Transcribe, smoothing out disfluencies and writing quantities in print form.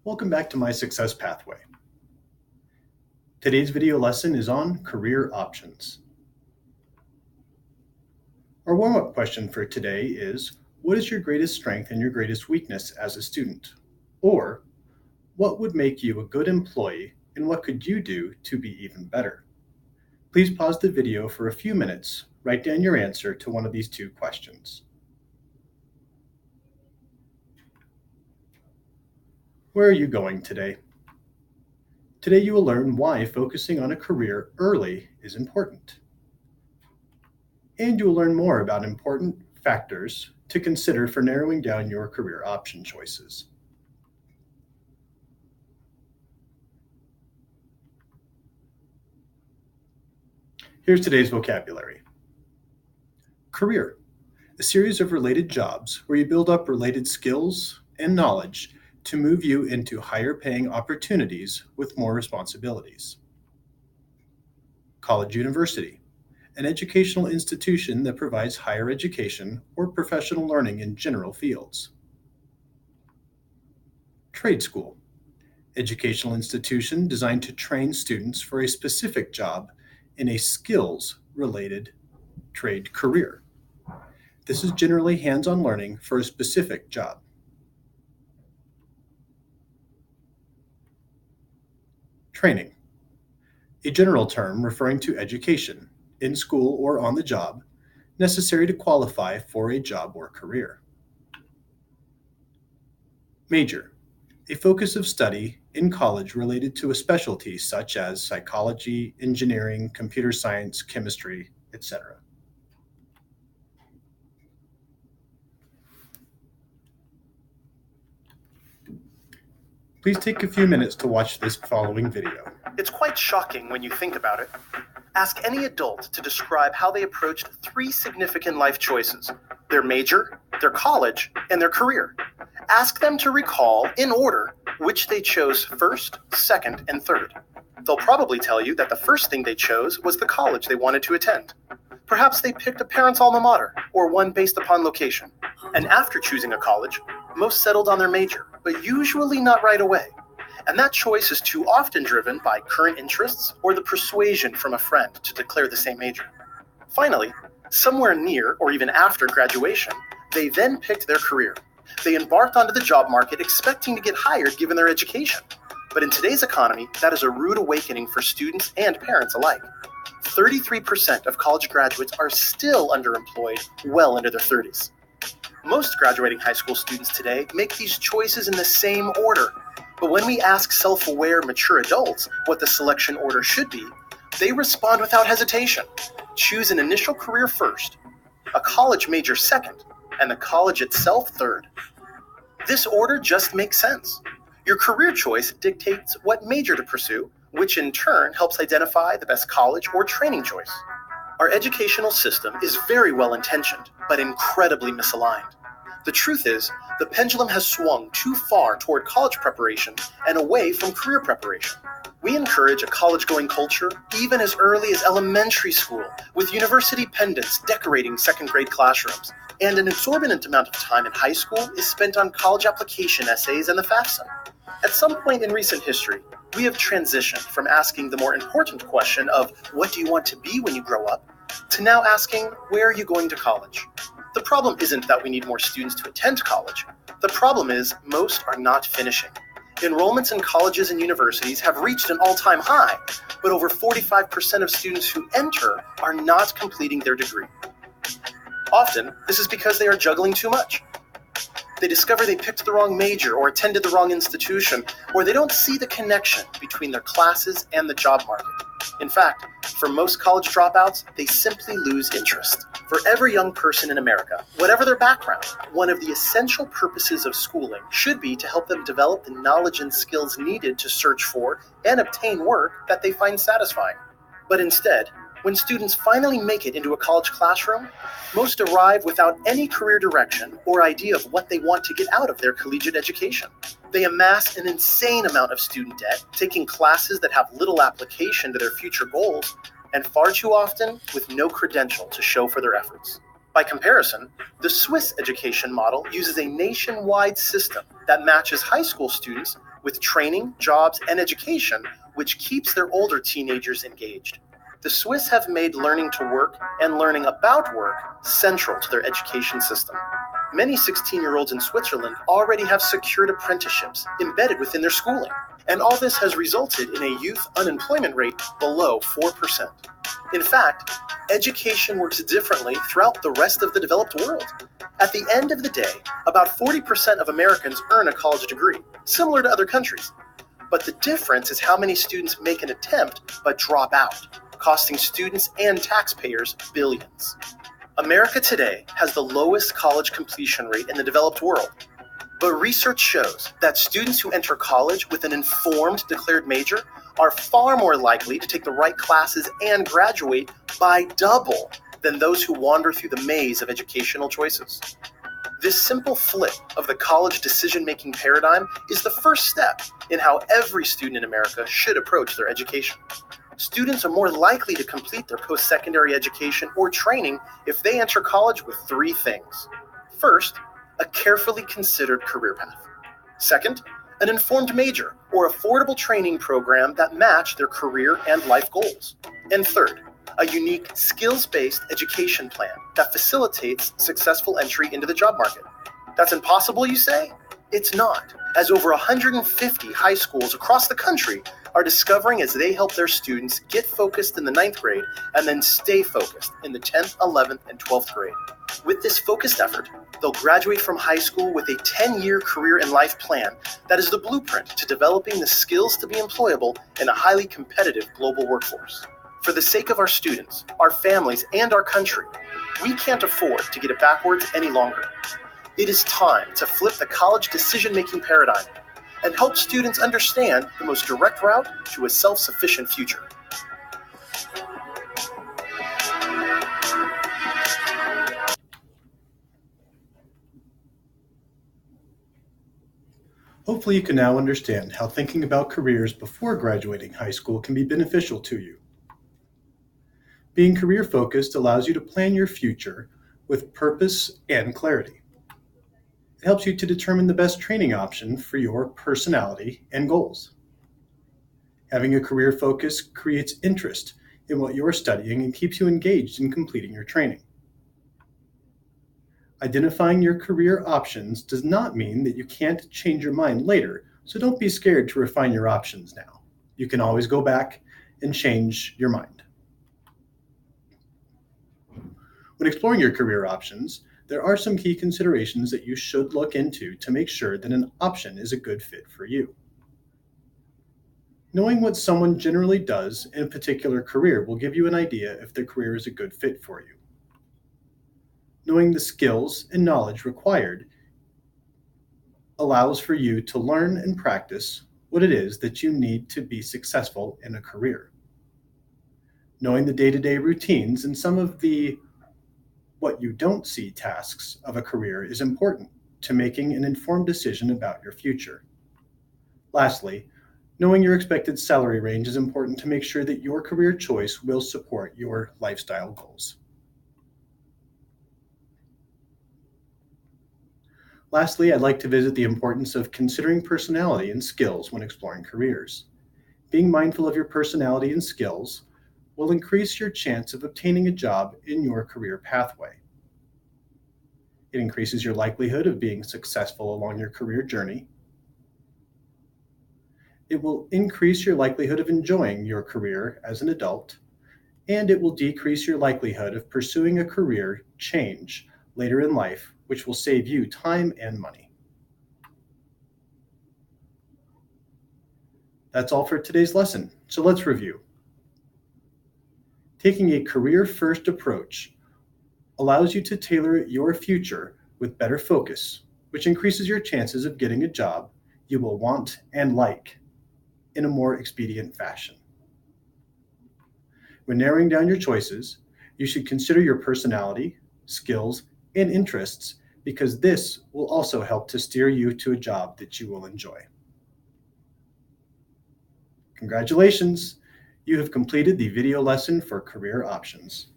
Welcome back to My Success Pathway. Today's video lesson is on career options. Our warm-up question for today is, what is your greatest strength and your greatest weakness as a student? Or, what would make you a good employee and what could you do to be even better? Please pause the video for a few minutes, write down your answer to one of these two questions. Where are you going today? Today you will learn why focusing on a career early is important. And you will learn more about important factors to consider for narrowing down your career option choices. Here's today's vocabulary. Career, a series of related jobs where you build up related skills and knowledge to move you into higher paying opportunities with more responsibilities. College university, an educational institution that provides higher education or professional learning in general fields. Trade school, educational institution designed to train students for a specific job in a skills-related trade career. This is generally hands-on learning for a specific job. Training, a general term referring to education, in school or on the job, necessary to qualify for a job or career. Major, a focus of study in college related to a specialty such as psychology, engineering, computer science, chemistry, etc. Please take a few minutes to watch this following video. It's quite shocking when you think about it. Ask any adult to describe how they approached three significant life choices: their major, their college, and their career. Ask them to recall, in order, which they chose first, second, and third. They'll probably tell you that the first thing they chose was the college they wanted to attend. Perhaps they picked a parent's alma mater, or one based upon location. And after choosing a college, most settled on their major, but usually not right away. And that choice is too often driven by current interests or the persuasion from a friend to declare the same major. Finally, somewhere near or even after graduation, they then picked their career. They embarked onto the job market expecting to get hired given their education. But in today's economy, that is a rude awakening for students and parents alike. 33% of college graduates are still underemployed well into their 30s. Most graduating high school students today make these choices in the same order. But when we ask self-aware, mature adults what the selection order should be, they respond without hesitation. Choose an initial career first, a college major second, and the college itself third. This order just makes sense. Your career choice dictates what major to pursue, which in turn helps identify the best college or training choice. Our educational system is very well intentioned, but incredibly misaligned. The truth is, the pendulum has swung too far toward college preparation and away from career preparation. We encourage a college-going culture even as early as elementary school, with university pendants decorating second-grade classrooms, and an exorbitant amount of time in high school is spent on college application essays and the FAFSA. At some point in recent history, we have transitioned from asking the more important question of what do you want to be when you grow up, to now asking where are you going to college? The problem isn't that we need more students to attend college. The problem is most are not finishing. Enrollments in colleges and universities have reached an all-time high, but over 45% of students who enter are not completing their degree. Often, this is because they are juggling too much. They discover they picked the wrong major or attended the wrong institution, or they don't see the connection between their classes and the job market. In fact, for most college dropouts, they simply lose interest. For every young person in America, whatever their background, one of the essential purposes of schooling should be to help them develop the knowledge and skills needed to search for and obtain work that they find satisfying. But instead, when students finally make it into a college classroom, most arrive without any career direction or idea of what they want to get out of their collegiate education. They amass an insane amount of student debt, taking classes that have little application to their future goals, and far too often with no credential to show for their efforts. By comparison, the Swiss education model uses a nationwide system that matches high school students with training, jobs, and education, which keeps their older teenagers engaged. The Swiss have made learning to work and learning about work central to their education system. Many 16-year-olds in Switzerland already have secured apprenticeships embedded within their schooling, and all this has resulted in a youth unemployment rate below 4%. In fact, education works differently throughout the rest of the developed world. At the end of the day, about 40% of Americans earn a college degree, similar to other countries. But the difference is how many students make an attempt but drop out, costing students and taxpayers billions. America today has the lowest college completion rate in the developed world. But research shows that students who enter college with an informed declared major are far more likely to take the right classes and graduate by double than those who wander through the maze of educational choices. This simple flip of the college decision-making paradigm is the first step in how every student in America should approach their education. Students are more likely to complete their post-secondary education or training if they enter college with three things. First, a carefully considered career path. Second, an informed major or affordable training program that match their career and life goals. And third, a unique skills-based education plan that facilitates successful entry into the job market. That's impossible, you say? It's not, as over 150 high schools across the country are discovering as they help their students get focused in the 9th grade and then stay focused in the 10th, 11th, and 12th grade. With this focused effort, they'll graduate from high school with a 10-year career and life plan that is the blueprint to developing the skills to be employable in a highly competitive global workforce. For the sake of our students, our families, and our country, we can't afford to get it backwards any longer. It is time to flip the college decision-making paradigm and help students understand the most direct route to a self-sufficient future. Hopefully you can now understand how thinking about careers before graduating high school can be beneficial to you. Being career-focused allows you to plan your future with purpose and clarity. It helps you to determine the best training option for your personality and goals. Having a career focus creates interest in what you are studying and keeps you engaged in completing your training. Identifying your career options does not mean that you can't change your mind later, so don't be scared to refine your options now. You can always go back and change your mind. When exploring your career options, there are some key considerations that you should look into to make sure that an option is a good fit for you. Knowing what someone generally does in a particular career will give you an idea if the career is a good fit for you. Knowing the skills and knowledge required allows for you to learn and practice what it is that you need to be successful in a career. Knowing the day-to-day routines and some of the what you don't see tasks of a career is important to making an informed decision about your future. Lastly, knowing your expected salary range is important to make sure that your career choice will support your lifestyle goals. Lastly, I'd like to visit the importance of considering personality and skills when exploring careers. Being mindful of your personality and skills will increase your chance of obtaining a job in your career pathway. It increases your likelihood of being successful along your career journey. It will increase your likelihood of enjoying your career as an adult, and it will decrease your likelihood of pursuing a career change later in life, which will save you time and money. That's all for today's lesson, so let's review. Taking a career-first approach allows you to tailor your future with better focus, which increases your chances of getting a job you will want and like in a more expedient fashion. When narrowing down your choices, you should consider your personality, skills, and interests because this will also help to steer you to a job that you will enjoy. Congratulations! You have completed the video lesson for career options.